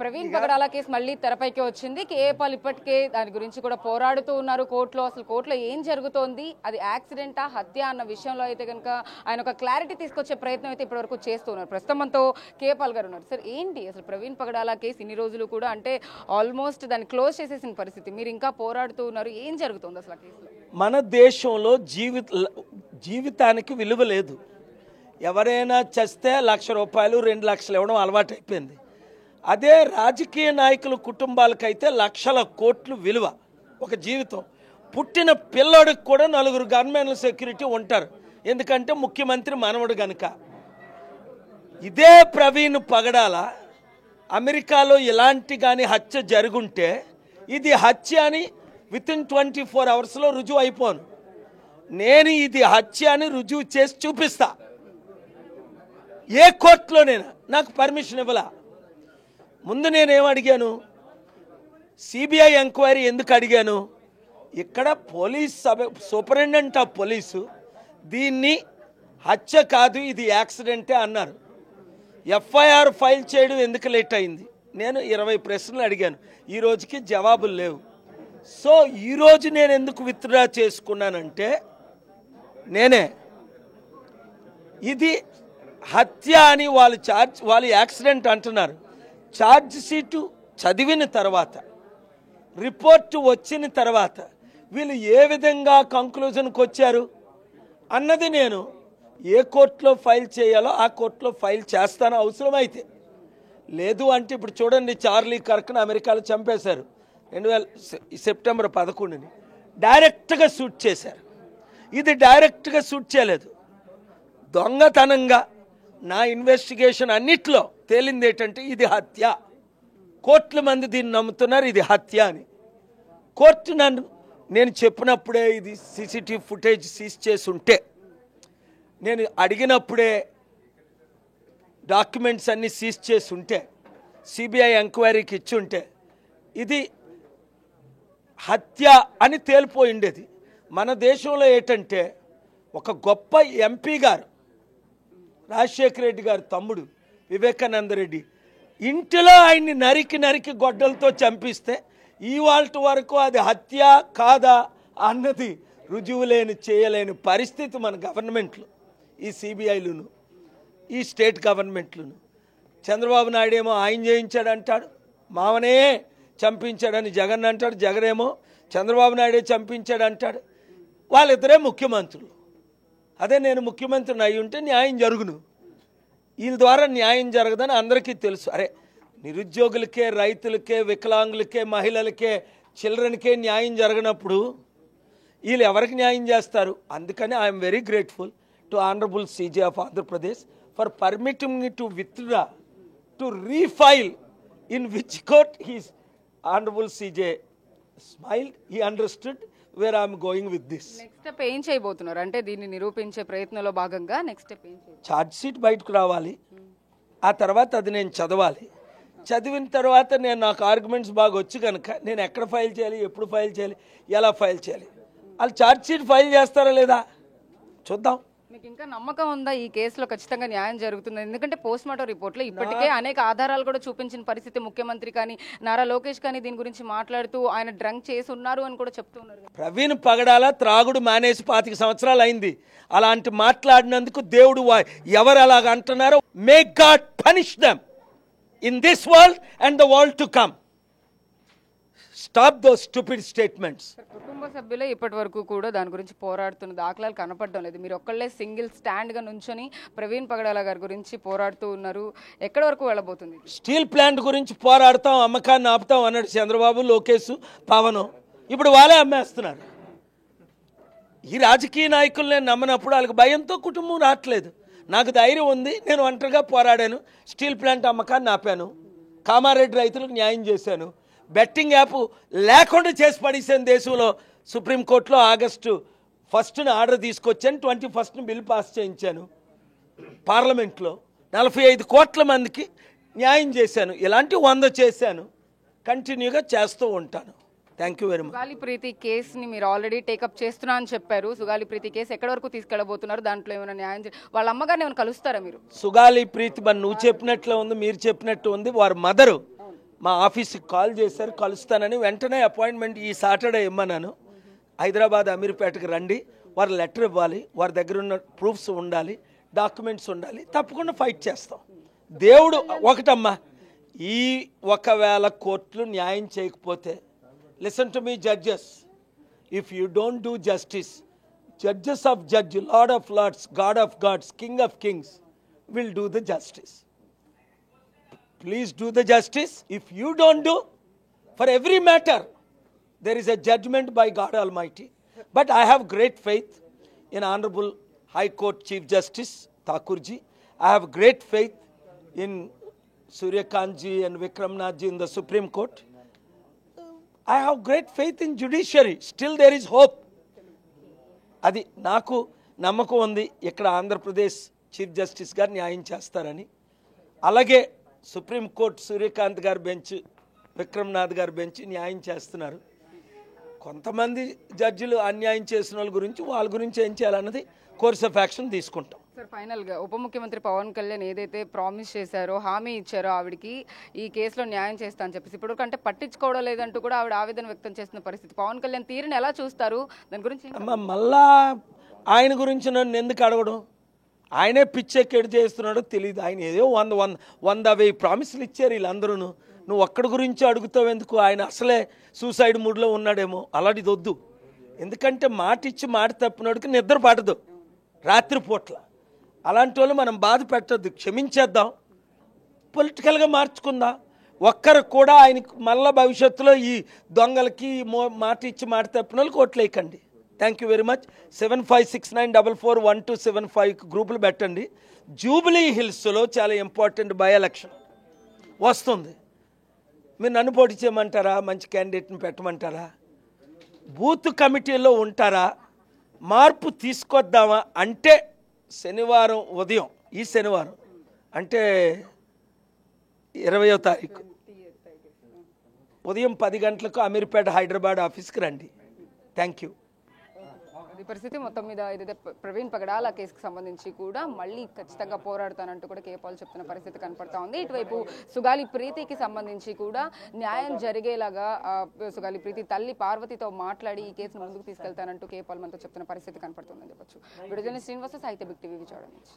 ప్రవీణ్ పగడాల case మళ్ళీ తెరపైకి వచ్చింది. కేఏపాల్ ఇప్పటికే దాని గురించి కూడా పోరాడుతూ ఉన్నారు కోర్టులో. అసలు కోర్టులో ఏం జరుగుతోంది, అది యాక్సిడెంటా హత్య అన్న విషయంలో అయితే కనుక ఆయన ఒక క్లారిటీ తీసుకొచ్చే ప్రయత్నం అయితే ఇప్పటివరకు చేస్తూ ఉన్నారు. ప్రస్తుతం మనతో కేఏపాల్ గారు ఉన్నారు. సార్, ఏంటి అసలు ప్రవీణ్ పగడాల కేసు ఇన్ని రోజులు కూడా అంటే ఆల్మోస్ట్ దాన్ని క్లోజ్ చేసేసిన పరిస్థితి, మీరు ఇంకా పోరాడుతూ ఉన్నారు, ఏం జరుగుతుంది అసలు ఆ కేసులో? మన దేశంలో జీవితానికి విలువ లేదు. ఎవరైనా చస్తే 1,00,000 రూపాయలు 2 లక్షలు ఇవ్వడం అలవాటు అయిపోయింది. అదే రాజకీయ నాయకుల కుటుంబాలకైతే లక్షల కోట్లు విలువ ఒక జీవితం. పుట్టిన పిల్లోడికి కూడా 4 గవర్నమెంట్ సెక్యూరిటీ ఉంటారు, ఎందుకంటే ముఖ్యమంత్రి మనవడు గనుక. ఇదే ప్రవీణ్ పగడాల అమెరికాలో ఇలాంటి కానీ హత్య జరుగుంటే ఇది హత్య అని వితిన్ 24 అవర్స్లో రుజువు అయిపోను. నేను ఇది హత్య అని రుజువు చేసి చూపిస్తా. ఏ కోర్టులోనైనా నాకు పర్మిషన్ ఇవ్వలా. ముందు నేనేం అడిగాను, సిబిఐ ఎంక్వైరీ ఎందుకు అడిగాను, ఇక్కడ పోలీస్ సూపరింటెండెంట్ ఆఫ్ పోలీసు దీన్ని హత్య కాదు ఇది యాక్సిడెంటే అన్నారు. ఎఫ్ఐఆర్ ఫైల్ చేయడం ఎందుకు లేట్ అయింది? నేను 20 ప్రశ్నలు అడిగాను, ఈ రోజుకి జవాబులు లేవు. సో ఈరోజు నేను ఎందుకు విత్డ్రా చేసుకున్నానంటే, నేనే ఇది హత్య అని వాళ్ళు యాక్సిడెంట్ అంటున్నారు. ఛార్జ్ షీటు చదివిన తర్వాత, రిపోర్టు వచ్చిన తర్వాత వీళ్ళు ఏ విధంగా కంక్లూజన్కి వచ్చారు అన్నది నేను ఏ కోర్టులో ఫైల్ చేయాలో ఆ కోర్టులో ఫైల్ చేస్తాను అవసరమైతే. లేదు అంటే ఇప్పుడు చూడండి, చార్లీ కర్క్ను అమెరికాలో చంపేశారు 2000 సెప్టెంబర్ 11ని. డైరెక్ట్గా షూట్ చేశారు. ఇది డైరెక్ట్గా షూట్ చేయలేదు, దొంగతనంగా. నా ఇన్వెస్టిగేషన్ అన్నిట్లో తేలింది ఏంటంటే ఇది హత్య. కోట్ల మంది దీన్ని నమ్ముతున్నారు ఇది హత్య అని. కోర్టు నేను చెప్పినప్పుడే ఇది సీసీటీవీ ఫుటేజ్ సీజ్ చేసి ఉంటే, నేను అడిగినప్పుడే డాక్యుమెంట్స్ అన్నీ సీజ్ చేసి ఉంటే, సిబిఐ ఎంక్వైరీకి ఇచ్చి ఉంటే ఇది హత్య అని తేలిపోయి ఉండేది. మన దేశంలో ఏంటంటే ఒక గొప్ప ఎంపీ గారు, రాజశేఖర రెడ్డి గారు తమ్ముడు వివేకానంద రెడ్డి, ఇంటిలో ఆయన్ని నరికి గొడ్డలతో చంపిస్తే ఇవాళ వరకు అది హత్య కాదా అన్నది రుజువు చేయలేని పరిస్థితి మన గవర్నమెంట్లు, ఈ సిబిఐలును ఈ స్టేట్ గవర్నమెంట్లను. చంద్రబాబు నాయుడు ఏమో ఆయన చేయించాడు అంటాడు, మామనే చంపించాడని జగన్ అంటాడు, జగన్ ఏమో చంద్రబాబు నాయుడే చంపించాడు అంటాడు. వాళ్ళిద్దరే ముఖ్యమంత్రులు. అదే నేను ముఖ్యమంత్రిని అయి ఉంటే న్యాయం జరుగును. వీళ్ళ ద్వారా న్యాయం జరగదని అందరికీ తెలుసు. అరే, నిరుద్యోగులకే, రైతులకే, వికలాంగులకే, మహిళలకే, చిల్డ్రన్కే న్యాయం జరగనప్పుడు వీళ్ళు ఎవరికి న్యాయం చేస్తారు? అందుకని I'm very grateful to honourable CJ of Andhra Pradesh for permitting me to withdraw to రీఫైల్ in which court he's honourable CJ smiled, he understood where I'm going with this. Next step ఏం చేయబోతున్నారు? అంటే దీన్ని నిరూపించే ప్రయత్నంలో భాగంగా నెక్స్ట్ స్టెప్ ఏం చేయబోతున్నారు? Charge sheet బయటకు రావాలి, ఆ తర్వాత అది నేను చదవాలి. చదివిన తర్వాత నాకు ఆర్గ్యుమెంట్స్ బాగా వచ్చి కనుక నేను ఎక్కడ ఫైల్ చేయాలి, ఎప్పుడు ఫైల్ చేయాలి, ఎలా ఫైల్ చేయాలి, వాళ్ళు ఛార్జ్ షీట్ ఫైల్ చేస్తారా లేదా చూద్దాం. మీకు ఇంకా నమ్మకం ఉందా ఈ కేసులో ఖచ్చితంగా న్యాయం జరుగుతుంది? ఎందుకంటే పోస్ట్ మార్టం రిపోర్ట్లో ఇప్పటికే అనేక ఆధారాలు కూడా చూపించిన పరిస్థితి. ముఖ్యమంత్రి కానీ నారా లోకేష్ కానీ దీని గురించి మాట్లాడుతూ ఆయన డ్రంక్ చేసి ఉన్నారు అని కూడా చెప్తున్నారు. ప్రవీణ్ పగడాల త్రాగుడు మానేసి 25 సంవత్సరాలు అయింది. అలాంటి మాట్లాడినందుకు దేవుడు ఎవరు అలాగ అంటున్నారో, may God punish them in this world and the world to come. Stop those stupid statements. కుటుంబ సభ్యులే ఇప్పటి వరకు కూడా దాని గురించి పోరాడుతున్న దాఖలాలు కనపడడం లేదు. మీరు ఒక్కళ్ళే సింగిల్ స్టాండ్గా నుంచొని ప్రవీణ్ పగడాల గారి గురించి పోరాడుతూ ఉన్నారు. ఎక్కడి వరకు వెళ్ళబోతుంది? స్టీల్ ప్లాంట్ గురించి పోరాడతాం, అమ్మకాన్ని ఆపుతాం అన్నాడు చంద్రబాబు, లోకేష్, పవన్. ఇప్పుడు వాళ్ళే అమ్మేస్తున్నారు. ఈ రాజకీయ నాయకులు నేను నమ్మనప్పుడు వాళ్ళకి భయంతో కుటుంబం రావట్లేదు. నాకు ధైర్యం ఉంది, నేను ఒంటరిగా పోరాడాను, స్టీల్ ప్లాంట్ అమ్మకాన్ని ఆపాను, కామారెడ్డి రైతులకు న్యాయం చేశాను, బెట్టింగ్ యాప్ లేకుండా చేసి పడేసాను దేశంలో. సుప్రీంకోర్టులో August 1న ఆర్డర్ తీసుకొచ్చాను, 21న బిల్ పాస్ చేయించాను. పార్లమెంట్లో 45 కోట్ల మందికి న్యాయం చేశాను. ఇలాంటి 100 చేశాను, కంటిన్యూగా చేస్తూ ఉంటాను. Thank you very much. Sugali Preethi కేసుని మీరు ఆల్రెడీ టేకప్ చేస్తున్నా అని చెప్పారు. సుగాలి ప్రీతి కేసు ఎక్కడి వరకు తీసుకెళ్ళబోతున్నారు? దాంట్లో ఏమైనా న్యాయం వాళ్ళ అమ్మగారిని ఏమైనా కలుస్తారా మీరు? సుగాలి ప్రీతి నువ్వు చెప్పినట్లు ఉంది, మీరు చెప్పినట్టు ఉంది. వారి మదరు మా ఆఫీస్కి కాల్ చేశారు, కలుస్తానని. వెంటనే అపాయింట్మెంట్ ఈ సాటర్డే ఇమ్మన్నాను. హైదరాబాద్ అమీర్పేటకి రండి, వారు లెటర్ ఇవ్వాలి, వారి దగ్గర ఉన్న ప్రూఫ్స్ ఉండాలి, డాక్యుమెంట్స్ ఉండాలి, తప్పకుండా ఫైట్ చేస్తాం. దేవుడు ఒకటమ్మా, ఈ ఒకవేళ కోర్టులు న్యాయం చేయకపోతే, listen to me judges, if you don't do justice, judges of judge, lord of lords, god of gods, king of kings will do the justice. Please do the justice. If you don't do, for every matter, there is a judgment by God Almighty. But I have great faith in Honorable High Court Chief Justice Thakurji. I have great faith in Suryakantji and Vikramnathji in the Supreme Court. I have great faith in judiciary. Still there is hope. అది నాకు నమ్మకం ఉంది, ఇక్కడ Andhra Pradesh chief justice గారు న్యాయం చేస్తారని. అలాగే supreme court Surya Kant గారి బెంచ్, విక్రమ్నాథ్ గారి బెంచ్ న్యాయం చేస్తున్నారు. కొంతమంది జడ్జిలు అన్యాయం చేసిన వాళ్ళ గురించి ఏం చేయాలన్నది కోర్స్ ఆఫ్ యాక్షన్ తీసుకుంటాం. సార్, ఫైనల్గా ఉప ముఖ్యమంత్రి పవన్ కళ్యాణ్ ఏదైతే ప్రామిస్ చేశారో, హామీ ఇచ్చారో ఆవిడకి ఈ కేసులో న్యాయం చేస్తా అని చెప్పేసి, ఇప్పుడు కంటే పట్టించుకోవడం లేదంటూ కూడా ఆవిడ ఆవేదన వ్యక్తం చేస్తున్న పరిస్థితి. పవన్ కళ్యాణ్ తీరుని ఎలా చూస్తారు? దాని గురించి మళ్ళా ఆయన గురించి నన్ను ఎందుకు అడగడం? ఆయనే పిచ్చెక్కేడు చేస్తున్నాడో తెలియదు. ఆయన ఏదో 100 ప్రామిసులు ఇచ్చారు వీళ్ళందరూ. నువ్వు ఒక్కడి గురించి అడుగుతావు ఎందుకు? ఆయన అసలే సూసైడ్ మూడ్లో ఉన్నాడేమో. అలాంటిది వద్దు. ఎందుకంటే మాట ఇచ్చి మాట తప్పినోడికి నిద్ర పడదు రాత్రిపూట్ల. అలాంటి వాళ్ళు మనం బాధ పెట్టద్దు, క్షమించేద్దాం, పొలిటికల్గా మార్చుకుందాం. ఒక్కరు కూడా ఆయనకు మళ్ళా భవిష్యత్తులో ఈ దొంగలకి మాట ఇచ్చి మాట తప్పిన వాళ్ళకి ఓట్లేయకండి. Thank you very much. 7569441275 గ్రూపులు పెట్టండి. జూబిలీ హిల్స్లో చాలా ఇంపార్టెంట్ బై ఎలక్షన్ వస్తుంది. మీరు నన్ను పోటీ చేయమంటారా? మంచి క్యాండిడేట్ని పెట్టమంటారా? బూత్ కమిటీలో ఉంటారా? మార్పు తీసుకొద్దామా అంటే శనివారం ఉదయం, ఈ శనివారం అంటే 20వ తారీఖు ఉదయం 10 గంటలకు అమీర్పేట హైదరాబాద్ ఆఫీస్కి రండి. Thank you. అది పరిస్థితి. మొత్తం మీద ఏదైతే ప్రవీణ్ పగడాల కేసుకు సంబంధించి కూడా మళ్ళీ ఖచ్చితంగా పోరాడుతానంటూ కూడా కేపాల్ చెప్తున్న పరిస్థితి కనపడతా ఉంది. ఇటువైపు సుగాలి ప్రీతికి సంబంధించి కూడా న్యాయం జరిగేలాగా సుగాలి ప్రీతి తల్లి పార్వతితో మాట్లాడి ఈ కేసును ముందుకు తీసుకెళ్తానంటూ కేపాల్ మనతో చెప్తున్న పరిస్థితి కనపడుతుందని చెప్పొచ్చు. విడుదల శ్రీనివాస, సాహిత్య బిగ్ టీవీ విజయవాడ నుంచి.